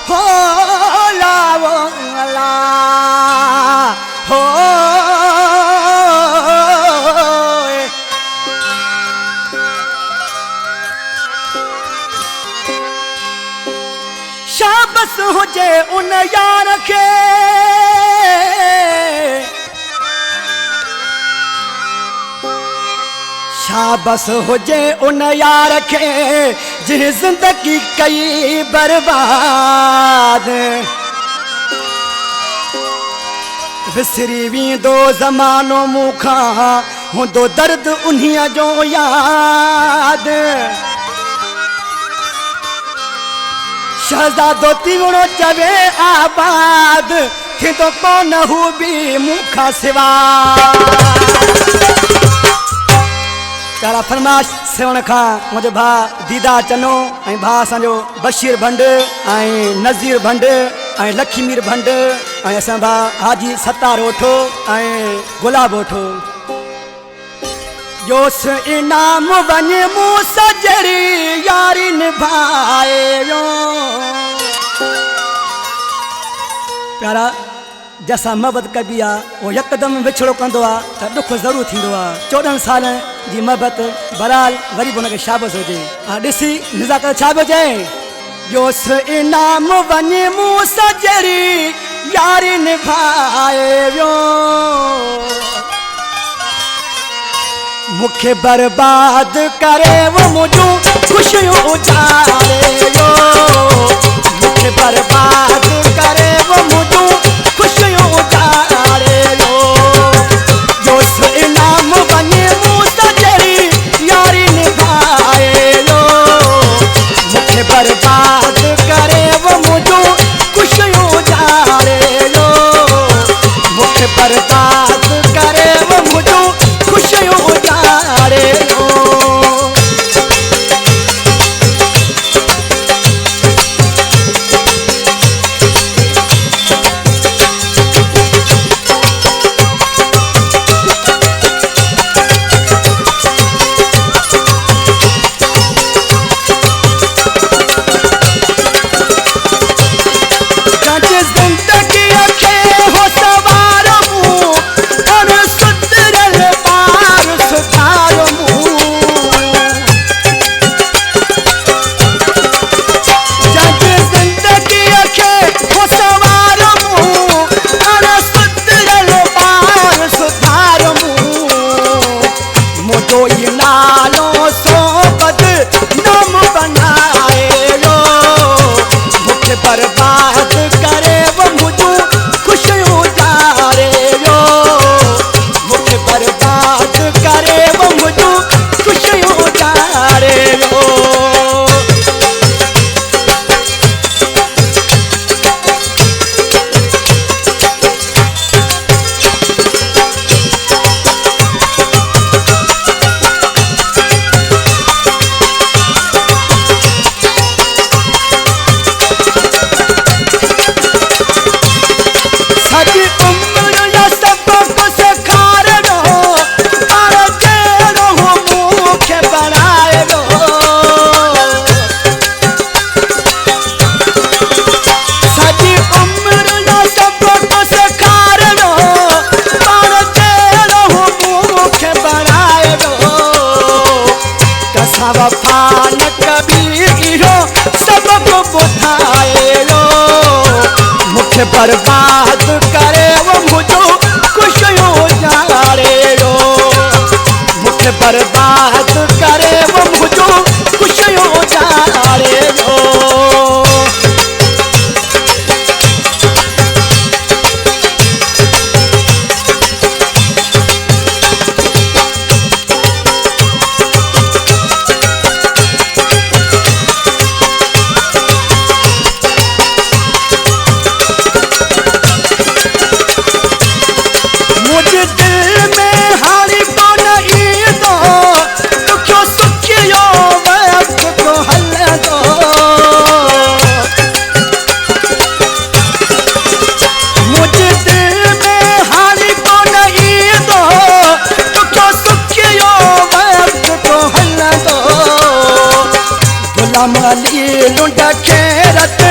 हो लावो अला हो शाबस हुजे उन यार के शाबस हुजे उन यार के जिन जिंदगी कई बर्बाद विसरी वेंदो ज़मानो मूंखां हुंदो दर्द उन्हीअ जो याद शहज़ादो तीवणो चवे आबाद थींदो कोन हू बि मूंखां सिवा प्यारा फरमाश सेवण खां मुझे भा दीदा चनो ऐं भा असांजो बशीर भंड ऐं नज़ीर भंड ऐं लखीमीर भंड ऐं असां भा हाजी सतार ओठो ऐं गुलाब ओठो जोस इनाम वञे मूं सजरी यारी निभाए वियो प्यारा जैसा मोहब्बत कबी आ वो यकदम विछड़ो कंदो आ त दुख ज़रूर थींदो आ 14 साल जी मोहब्बत बराल वरी उनके शाबस हो जाए ॾिसी नज़ाकत छा बजे जोस इनाम वञे मूं सजरी यारी निभाए वियो मुखे बर्बाद करे वो मुझूं खुशियों उजारे वियो मुखे बर्बाद करे वो मुझूं खुशियों उजारे वियो जोस इनाम वञे मूं सजरी यारी निभाए वियो मुखे बर्बाद करे वो मुझूं खुशियों उजारे वियो मुखे बर्बाद करे वो मुझूं खुशियों उजारे वियो बर्बाद करे वो मुझूं खुशियों उजारे वियो मुखे बर्बाद करे वो मुझूं खुशियों उजारे वियो वफा न कभी इहो सबक ॿुधाए वियो मुखे बर्बाद करे वो मुझूं खुशियों उजारे वियो मुखे बर्बाद करे वो मुझूं खुशियों उजारे वियो दिल में हारी कोन ईंदो गुलाम अली लुंड खेरत